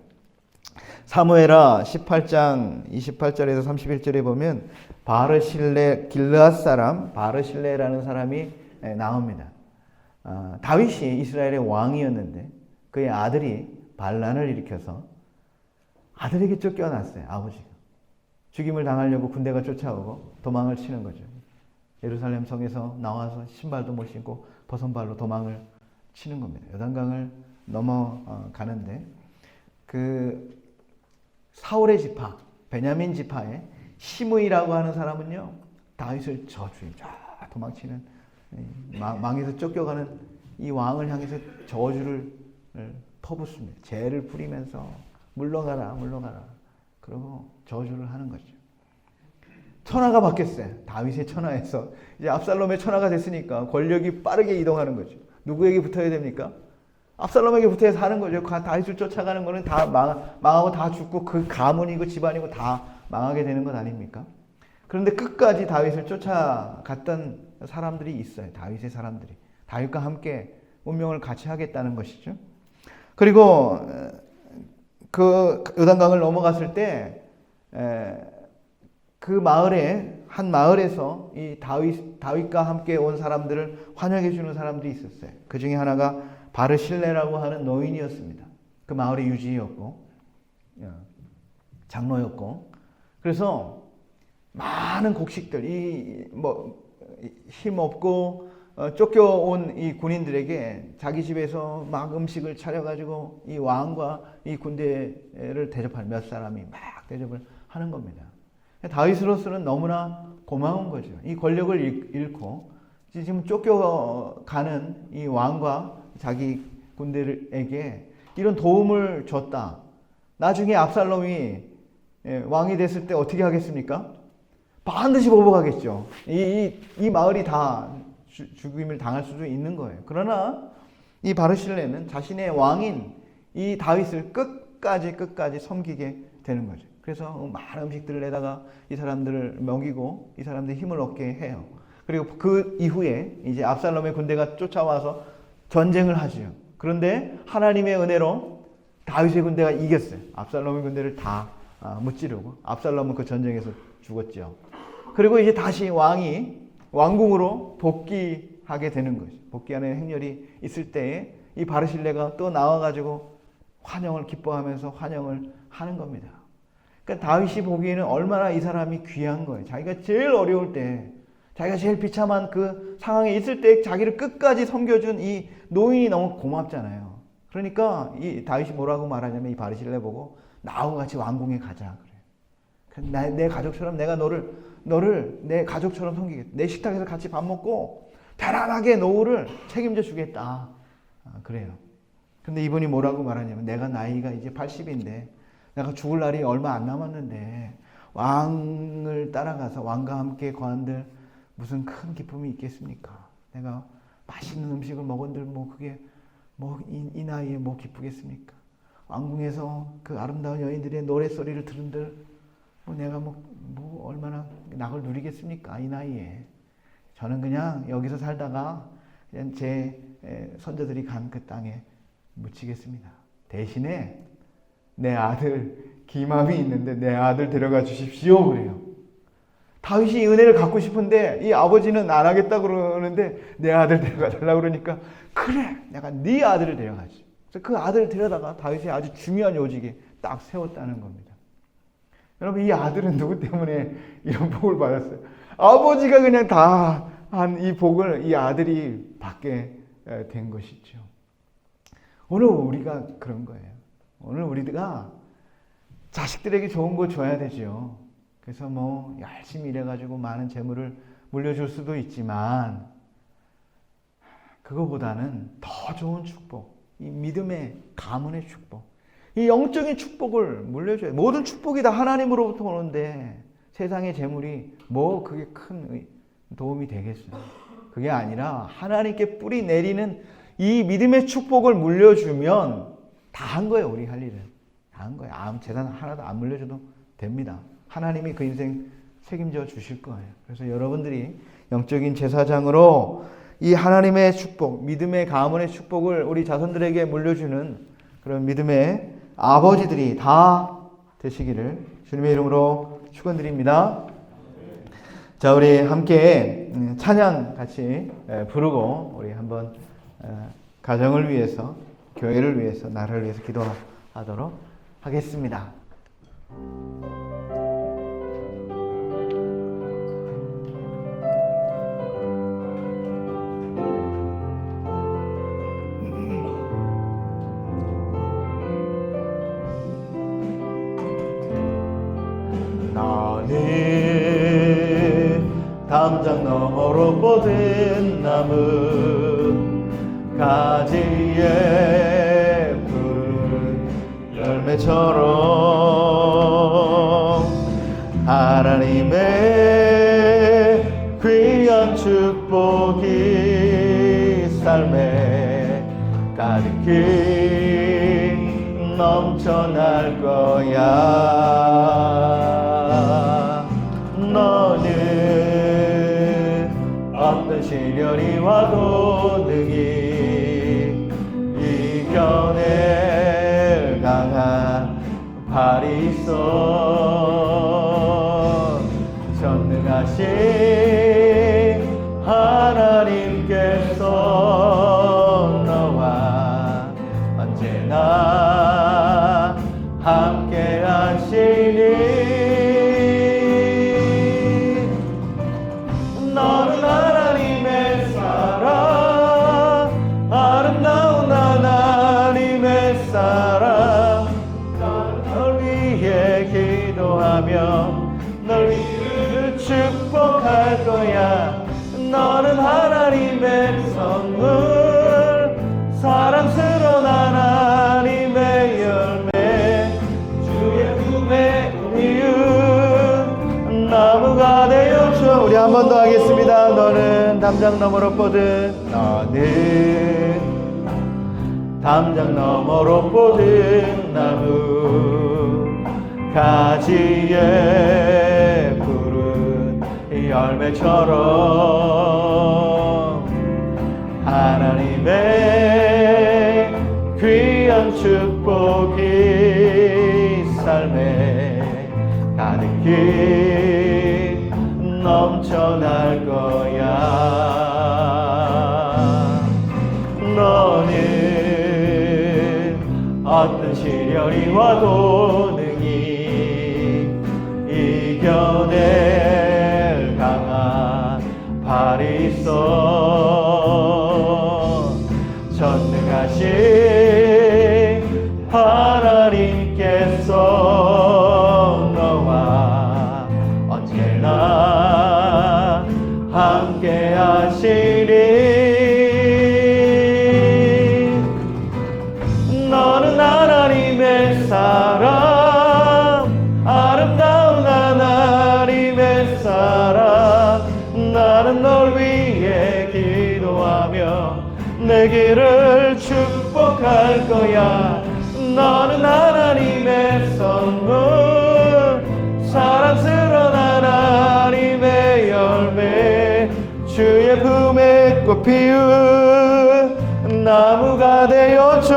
사무엘하 18장 28절에서 31절에 보면 길르앗 사람 바르실레라는 사람이 나옵니다. 다윗이 이스라엘의 왕이었는데 그의 아들이 반란을 일으켜서 아들에게 쫓겨났어요. 아버지가. 죽임을 당하려고 군대가 쫓아오고 도망을 치는 거죠. 예루살렘 성에서 나와서 신발도 못 신고 버선발로 도망을 치는 겁니다. 요단강을 넘어가는데 그 사울의 지파, 베냐민 지파의 시므이라고 하는 사람은요, 다윗을 저주해 도망치는 망에서 쫓겨가는 이 왕을 향해서 저주를 퍼붓습니다. 죄를 부리면서 물러가라. 그러고 저주를 하는 거죠. 천하가 바뀌었어요. 다윗의 천하에서 이제 압살롬의 천하가 됐으니까 권력이 빠르게 이동하는 거죠. 누구에게 붙어야 됩니까? 압살롬에게 붙어야 사는 거죠. 다윗을 쫓아가는 거는 다 망하고 다 죽고 그 가문이고 집안이고 다 망하게 되는 것 아닙니까? 그런데 끝까지 다윗을 쫓아갔던 사람들이 있어요. 다윗의 사람들이. 다윗과 함께 운명을 같이 하겠다는 것이죠. 그리고 그 요단강을 넘어갔을 때 그 한 마을에서 이 다윗과 함께 온 사람들을 환영해 주는 사람들이 있었어요. 그 중에 하나가 바르실레라고 하는 노인이었습니다. 그 마을의 유지였고 장로였고 그래서 많은 곡식들 힘없고 쫓겨온 이 군인들에게 자기 집에서 막 음식을 차려가지고 이 왕과 이 군대를 대접하는 몇 사람이 막 대접을 하는 겁니다. 다윗으로서는 너무나 고마운 거죠. 이 권력을 잃고 지금 쫓겨가는 이 왕과 자기 군대에게 이런 도움을 줬다. 나중에 압살롬이 왕이 됐을 때 어떻게 하겠습니까? 반드시 보복하겠죠. 이 마을이 다 죽임을 당할 수도 있는 거예요. 그러나 이 바르실레는 자신의 왕인 이 다윗을 끝까지 섬기게 되는 거죠. 그래서 많은 음식들을 내다가 이 사람들을 먹이고 이 사람들의 힘을 얻게 해요. 그리고 그 이후에 이제 압살롬의 군대가 쫓아와서 전쟁을 하죠. 그런데 하나님의 은혜로 다윗의 군대가 이겼어요. 압살롬의 군대를 다 무찌르고 압살롬은 그 전쟁에서 죽었죠. 그리고 이제 다시 왕이 왕궁으로 복귀하게 되는 거죠. 복귀하는 행렬이 있을 때에 이 바르실레가 또 나와가지고 기뻐하면서 환영을 하는 겁니다. 그러니까 다윗이 보기에는 얼마나 이 사람이 귀한 거예요. 자기가 제일 어려울 때, 자기가 제일 비참한 그 상황에 있을 때 자기를 끝까지 섬겨준 이 노인이 너무 고맙잖아요. 그러니까 이 다윗이 뭐라고 말하냐면 이 바르실레 보고 나하고 같이 왕궁에 가자 그래요. 내 가족처럼 내가 너를 내 가족처럼 섬기겠다. 내 식탁에서 같이 밥 먹고 편안하게 노후를 책임져 주겠다. 그래요. 근데 이분이 뭐라고 말하냐면 내가 나이가 이제 80인데 내가 죽을 날이 얼마 안 남았는데 왕을 따라가서 왕과 함께 거한들 무슨 큰 기쁨이 있겠습니까? 내가 맛있는 음식을 먹은들 뭐 그게 뭐 이 나이에 뭐 기쁘겠습니까? 왕궁에서 그 아름다운 여인들의 노랫소리를 들은들 뭐 내가 뭐 얼마나 낙을 누리겠습니까? 이 나이에. 저는 그냥 여기서 살다가 그냥 제 선조들이 간 그 땅에 묻히겠습니다. 대신에 내 아들 기맘이 있는데 내 아들 데려가 주십시오 그래요. 다윗이 이 은혜를 갖고 싶은데 이 아버지는 안 하겠다 그러는데 내 아들 데려가 달라고 그러니까 그래 내가 네 아들을 데려가지. 그래서 그 아들을 데려다가 다윗이 아주 중요한 요직에 딱 세웠다는 겁니다. 여러분 이 아들은 누구 때문에 이런 복을 받았어요? 아버지가 그냥 다 한 이 복을 이 아들이 받게 된 것이죠. 오늘 우리가 그런 거예요. 오늘 우리가 자식들에게 좋은 거 줘야 되죠. 그래서 뭐 열심히 일해가지고 많은 재물을 물려줄 수도 있지만 그거보다는 더 좋은 축복, 이 믿음의 가문의 축복, 이 영적인 축복을 물려줘야 돼요. 모든 축복이 다 하나님으로부터 오는데 세상의 재물이 뭐 그게 큰 도움이 되겠어요. 그게 아니라 하나님께 뿌리 내리는 이 믿음의 축복을 물려주면 다 한 거예요. 우리 할 일은 다 한 거예요. 재산 하나도 안 물려줘도 됩니다. 하나님이 그 인생 책임져 주실 거예요. 그래서 여러분들이 영적인 제사장으로 이 하나님의 축복, 믿음의 가문의 축복을 우리 자손들에게 물려주는 그런 믿음의 아버지들이 다 되시기를 주님의 이름으로 축원드립니다. 자, 우리 함께 찬양 같이 부르고 우리 한번 가정을 위해서, 교회를 위해서, 나라를 위해서 기도하도록 하겠습니다. 담장 너머로 뻗은 나무 가지에 푸른 열매처럼 하나님의 귀한 축복이 삶에 가득히 넘쳐날 거야. 너는 어떤 시련이 와도 능히 이겨낼 강한 팔이 있어. 전능하신 하나님께서 너와 언제나 함께 하시니 너는 하나님의 사랑, 아름다운 하나님의 사랑. 널 위해 기도하며 널 위해 축복할 거야. 너는 하나님의 선물, 사랑스러운 하나님의 열매, 주의 품에 이은 나무가 되어줘. 우리 한 번 더 하겠습니다. 너는 담장 너머로 뻗은, 너는 담장 너머로 뻗은 나무 가지에 푸른 열매처럼 하나님의 귀한 축복이 삶에 가득히 넘쳐날 거야. 너는 어떤 시련이 와도 능히 이겨낼 강한 팔이 있어. 전능하신 하나님께서 너와 언제나 함께 하시니 너는 하나님의 사랑, 내 길을 축복할 거야. 너는 하나님의 선물, 사랑스러운 하나님의 열매, 주의 품에 꽃 피운 나무가 되어줘.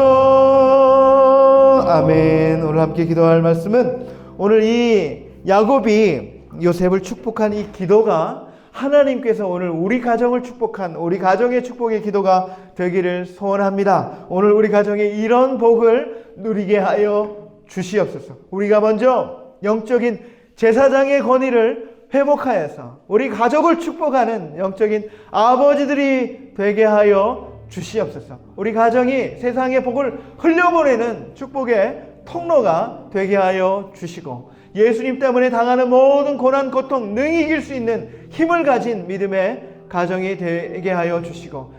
아멘. 오늘 함께 기도할 말씀은, 오늘 이 야곱이 요셉을 축복한 이 기도가 하나님께서 오늘 우리 가정을 축복한, 우리 가정의 축복의 기도가 되기를 소원합니다. 오늘 우리 가정에 이런 복을 누리게 하여 주시옵소서. 우리가 먼저 영적인 제사장의 권위를 회복하여서 우리 가족을 축복하는 영적인 아버지들이 되게 하여 주시옵소서. 우리 가정이 세상의 복을 흘려보내는 축복의 통로가 되게 하여 주시고, 예수님 때문에 당하는 모든 고난, 고통 능히 이길 수 있는 힘을 가진 믿음의 가정이 되게 하여 주시고,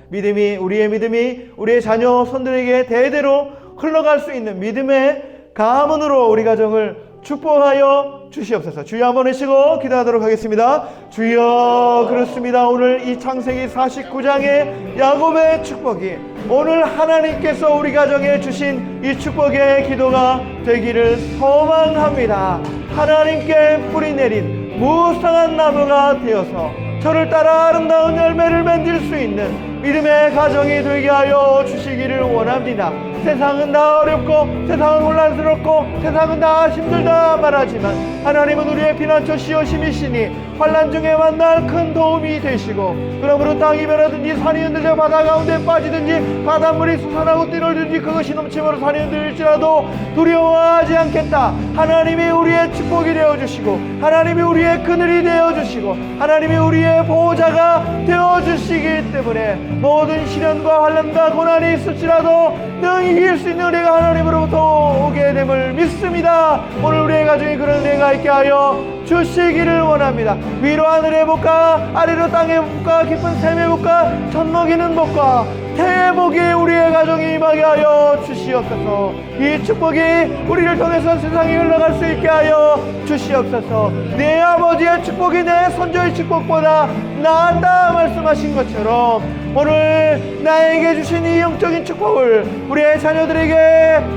우리의 믿음이 우리의 자녀 손들에게 대대로 흘러갈 수 있는 믿음의 가문으로 우리 가정을 축복하여 주시옵소서. 주여 한번 외치고 기도하도록 하겠습니다. 주여, 그렇습니다. 오늘 이 창세기 49장의 야곱의 축복이, 오늘 하나님께서 우리 가정에 주신 이 축복의 기도가 되기를 소망합니다. 하나님께 뿌리 내린 무성한 나무가 되어서 저를 따라 아름다운 열매를 맺을 수 있는 믿음의 가정이 되게 하여 주시기를 원합니다. 세상은 다 어렵고, 세상은 혼란스럽고, 세상은 다 힘들다 말하지만 하나님은 우리의 피난처시여 힘이시니 환난 중에 만날 큰 도움이 되시고, 그러므로 땅이 변하든지 산이 흔들려 바다 가운데 빠지든지 바닷물이 솟아나고 뛰놀든지 그것이 넘침으로 산이 흔들릴지라도 두려워하지 않겠다. 하나님이 우리의 축복이 되어주시고, 하나님이 우리의 그늘이 되어주시고, 하나님이 우리의 보호자가 되어주시기 때문에 모든 시련과 환난과 고난이 있을지라도 능히 이길 수 있는 은혜가 하나님으로부터 오게 됨을 믿습니다. 오늘 우리의 가정에 그런 은혜가 있게 하여 주시기를 원합니다. 위로 하늘의 복과 아래로 땅의 복과 깊은 샘의 복과 젖먹이는 복과 태의 복이 우리의 가정에 임하게 하여 주시옵소서. 이 축복이 우리를 통해서 세상에 흘러갈 수 있게 하여 주시옵소서. 내 아버지의 축복이 내 손자의 축복보다 나았다 말씀하신 것처럼, 오늘 나에게 주신 이 영적인 축복을 우리의 자녀들에게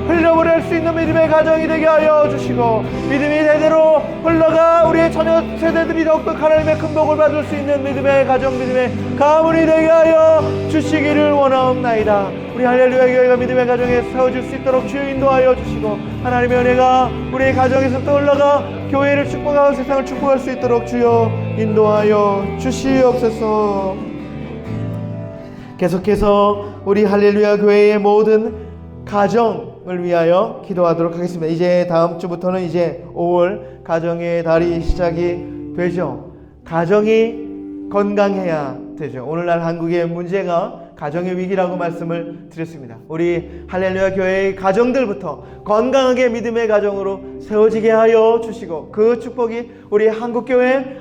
흘려보낼 수 있는 믿음의 가정이 되게 하여 주시고, 믿음이 대대로 흘러가 우리의 자녀 세대들이 더욱더 하나님의 큰 복을 받을 수 있는 믿음의 가정, 믿음의 가문이 되게 하여 주시기를 원하옵나이다. 우리 할렐루야 교회가 믿음의 가정에 세워질 수 있도록 주여 인도하여 주시고, 하나님의 은혜가 우리의 가정에서부터 흘러가 교회를 축복하고 세상을 축복할 수 있도록 주여 인도하여 주시옵소서. 계속해서 우리 할렐루야 교회의 모든 가정을 위하여 기도하도록 하겠습니다. 이제 다음 주부터는 이제 5월 가정의 달이 시작이 되죠. 가정이 건강해야 되죠. 오늘날 한국의 문제가 가정의 위기라고 말씀을 드렸습니다. 우리 할렐루야 교회의 가정들부터 건강하게 믿음의 가정으로 세워지게 하여 주시고, 그 축복이 우리 한국교회,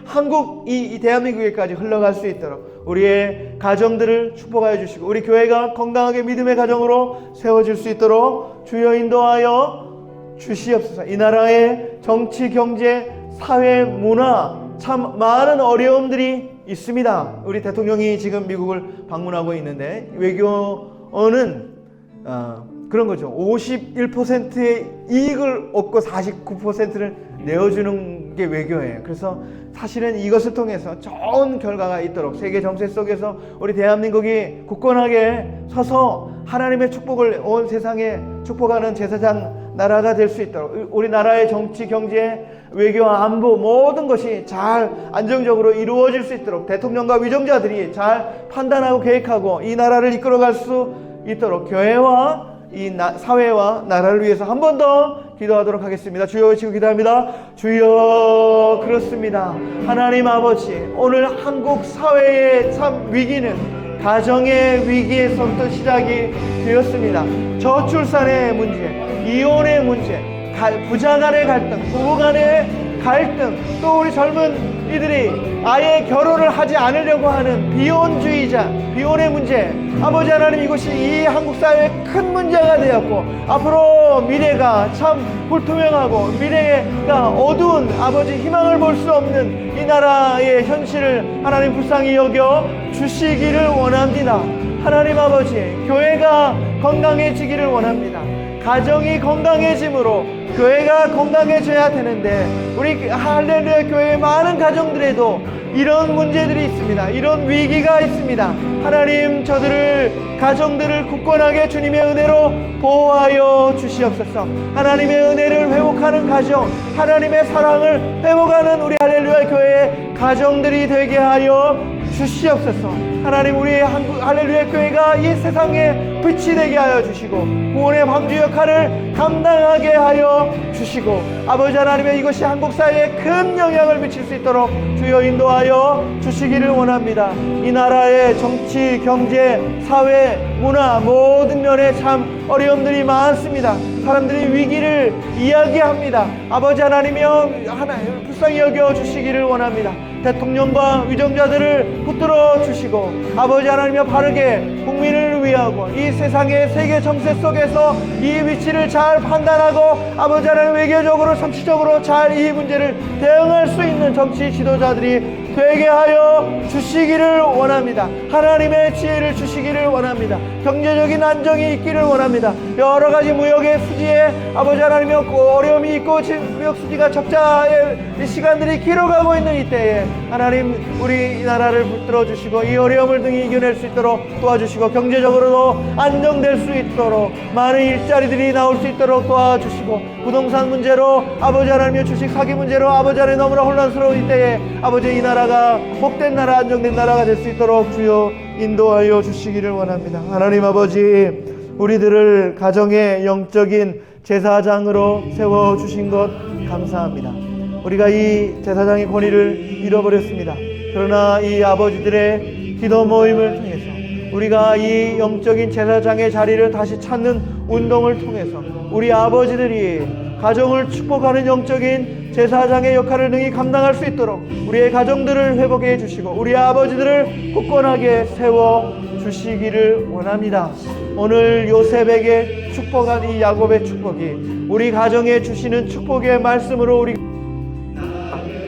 이 대한민국에까지 흘러갈 수 있도록 우리의 가정들을 축복하여 주시고, 우리 교회가 건강하게 믿음의 가정으로 세워질 수 있도록 주여 인도하여 주시옵소서. 이 나라의 정치, 경제, 사회, 문화 참 많은 어려움들이 있습니다. 우리 대통령이 지금 미국을 방문하고 있는데, 외교는 그런 거죠. 51%의 이익을 얻고 49%를 내어주는 게 외교예요. 그래서 사실은 이것을 통해서 좋은 결과가 있도록 세계 정세 속에서 우리 대한민국이 굳건하게 서서 하나님의 축복을 온 세상에 축복하는 제사장 나라가 될 수 있도록, 우리 나라의 정치, 경제, 외교, 안보 모든 것이 잘 안정적으로 이루어질 수 있도록 대통령과 위정자들이 잘 판단하고 계획하고 이 나라를 이끌어갈 수 있도록 교회와 이 사회와 나라를 위해서 한 번 더 기도하도록 하겠습니다. 주여 외치고 기도합니다. 주여, 그렇습니다. 하나님 아버지, 오늘 한국 사회의 참 위기는 가정의 위기에서부터 시작이 되었습니다. 저출산의 문제, 이혼의 문제, 부자 간의 갈등, 부부 간의 갈등, 또 우리 젊은 이들이 아예 결혼을 하지 않으려고 하는 비혼주의자, 비혼의 문제, 아버지 하나님, 이것이 이 한국 사회의 큰 문제가 되었고 앞으로 미래가 참 불투명하고 미래가 어두운, 아버지 희망을 볼 수 없는 이 나라의 현실을 하나님 불쌍히 여겨 주시기를 원합니다. 하나님 아버지, 교회가 건강해지기를 원합니다. 가정이 건강해짐으로 교회가 건강해져야 되는데, 우리 할렐루야 교회의 많은 가정들에도 이런 문제들이 있습니다. 이런 위기가 있습니다. 하나님, 저들을, 가정들을 굳건하게 주님의 은혜로 보호하여 주시옵소서. 하나님의 은혜를 회복하는 가정, 하나님의 사랑을 회복하는 우리 할렐루야 교회의 가정들이 되게 하여 주시옵소서. 하나님, 우리 할렐루야 교회가 이 세상에 빛이 되게 하여 주시고 구원의 방주 역할을 감당하게 하여 주시고, 아버지 하나님의 이것이 한국 사회에 큰 영향을 미칠 수 있도록 주여 인도하여 주시기를 원합니다. 이 나라의 정치, 경제, 사회, 문화 모든 면에 참 어려움들이 많습니다. 사람들이 위기를 이야기합니다. 아버지 하나님이여, 하나님 불쌍히 여겨 주시기를 원합니다. 대통령과 위정자들을 붙들어 주시고, 아버지 하나님이여 바르게 국민을 위하고 이 세상의 세계 정세 속에서 이 위치를 잘 판단하고, 아버지 하나님 외교적으로 정치적으로 잘 이 문제를 대응할 수 있는 정치 지도자들이 되게 하여 주시기를 원합니다. 하나님의 지혜를 주시기를 원합니다. 경제적인 안정이 있기를 원합니다. 여러 가지 무역의 수지에 아버지 하나님의 어려움이 있고 무역 수지가 적자의 시간들이 길어가고 있는 이때에 하나님, 우리 이 나라를 붙들어 주시고 이 어려움을 등이 이겨낼 수 있도록 도와주시고, 경제적으로도 안정될 수 있도록 많은 일자리들이 나올 수 있도록 도와주시고, 부동산 문제로 아버지 하나님의 주식 사기 문제로 아버지 하나님 너무나 혼란스러운 이때에 아버지 이 나라가 복된 나라, 안정된 나라가 될 수 있도록 주여 인도하여 주시기를 원합니다. 하나님 아버지, 우리들을 가정의 영적인 제사장으로 세워주신 것 감사합니다. 우리가 이 제사장의 권위를 잃어버렸습니다. 그러나 이 아버지들의 기도 모임을 통해서 우리가 이 영적인 제사장의 자리를 다시 찾는 운동을 통해서 우리 아버지들이 가정을 축복하는 영적인 제사장의 역할을 능히 감당할 수 있도록 우리의 가정들을 회복해 주시고 우리 아버지들을 굳건하게 세워 주시기를 원합니다. 오늘 요셉에게 축복한 이 야곱의 축복이 우리 가정에 주시는 축복의 말씀으로 우리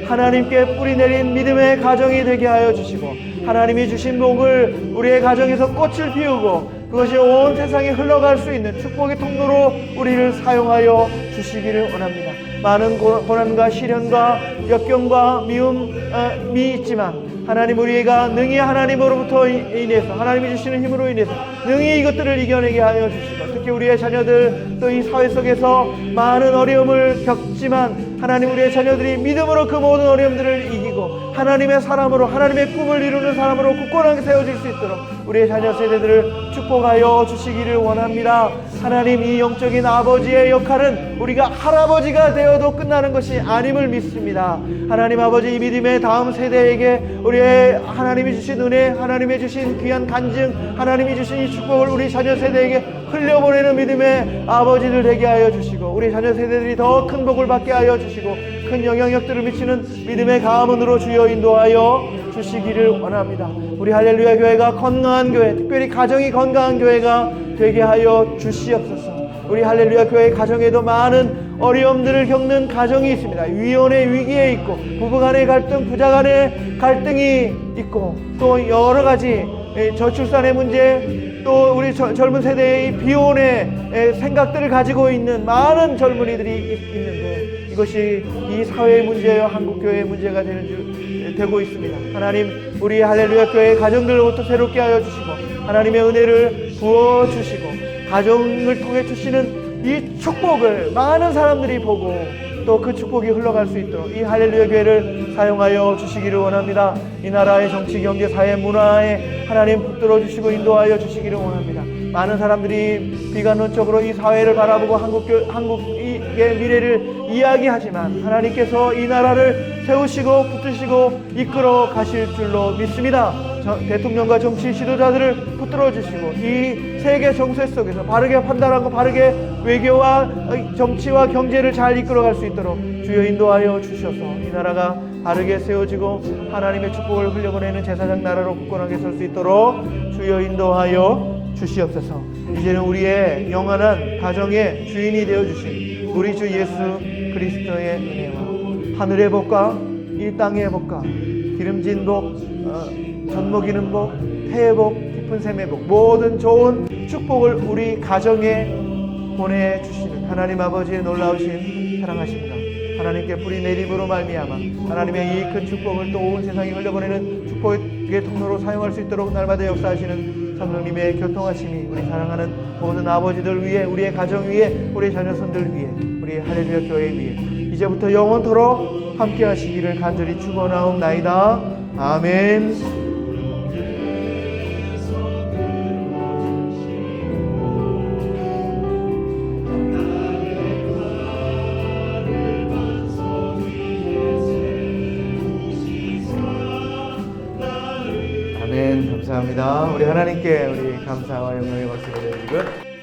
하나님께 뿌리내린 믿음의 가정이 되게 하여 주시고, 하나님이 주신 복을 우리의 가정에서 꽃을 피우고 그것이 온 세상에 흘러갈 수 있는 축복의 통로로 우리를 사용하여 주시기를 원합니다. 많은 고난과 시련과 역경과 미움이 있지만 하나님, 우리가 능히 하나님으로부터 인해서 하나님이 주시는 힘으로 인해서 능히 이것들을 이겨내게 하여 주시고, 특히 우리의 자녀들 또 이 사회 속에서 많은 어려움을 겪지만 하나님, 우리의 자녀들이 믿음으로 그 모든 어려움들을 이기고 하나님의 사람으로, 하나님의 꿈을 이루는 사람으로 굳건하게 세워질 수 있도록 우리의 자녀 세대들을 축복하여 주시기를 원합니다. 하나님, 이 영적인 아버지의 역할은 우리가 할아버지가 되어도 끝나는 것이 아님을 믿습니다. 하나님 아버지, 이 믿음의 다음 세대에게 우리의 하나님이 주신 은혜, 하나님이 주신 귀한 간증, 하나님이 주신 이 축복을 우리 자녀 세대에게 흘려보내는 믿음의 아버지들 되게 하여 주시고, 우리 자녀 세대들이 더 큰 복을 받게 하여 주시고 큰 영향력들을 미치는 믿음의 가문으로 주여 인도하여 주시기를 원합니다. 우리 할렐루야 교회가 건강한 교회, 특별히 가정이 건강한 교회가 되게 하여 주시옵소서. 우리 할렐루야 교회 가정에도 많은 어려움들을 겪는 가정이 있습니다. 위혼의 위기에 있고, 부부 간의 갈등, 부자 간의 갈등이 있고, 또 여러 가지 저출산의 문제, 또 우리 젊은 세대의 비혼의 생각들을 가지고 있는 많은 젊은이들이 있는데, 이것이 이 사회의 문제요, 한국교회의 문제가 되고 있습니다. 하나님, 우리 할렐루야 교회 가정들로부터 새롭게 하여 주시고 하나님의 은혜를 부어주시고 가정을 통해 주시는 이 축복을 많은 사람들이 보고 또 그 축복이 흘러갈 수 있도록 이 할렐루야 교회를 사용하여 주시기를 원합니다. 이 나라의 정치, 경제, 사회, 문화에 하나님 붙들어 주시고 인도하여 주시기를 원합니다. 많은 사람들이 비관론적으로 이 사회를 바라보고 한국의 미래를 이야기하지만 하나님께서 이 나라를 세우시고 붙드시고 이끌어 가실 줄로 믿습니다. 대통령과 정치 지도자들을 붙들어 주시고 이 세계 정세 속에서 바르게 판단하고 바르게 외교와 정치와 경제를 잘 이끌어 갈 수 있도록 주여 인도하여 주셔서 이 나라가 바르게 세워지고 하나님의 축복을 흘려보내는 제사장 나라로 굳건하게 설 수 있도록 주여 인도하여 주시옵소서. 이제는 우리의 영원한 가정의 주인이 되어주신 우리 주 예수 그리스도의 은혜와 하늘의 복과 이 땅의 복과 기름진 복, 젖먹이는 복, 태의 복, 깊은 샘의 복, 모든 좋은 축복을 우리 가정에 보내주시는 하나님 아버지의 놀라우신 사랑하심과 하나님께 뿌리 내림으로 말미암아 하나님의 이 큰 축복을 또 온 세상에 흘려보내는 축복의 통로로 사용할 수 있도록 날마다 역사하시는 성령님의 교통하심이 우리 사랑하는 모든 아버지들 위에, 우리의 가정 위에, 우리 자녀손들 위에, 우리 할렐루야 교회 위에 이제부터 영원토록 함께 하시기를 간절히 축원하옵나이다. 아멘. 감사합니다. 우리 하나님께 우리 감사와 영광의 박수 드려드리고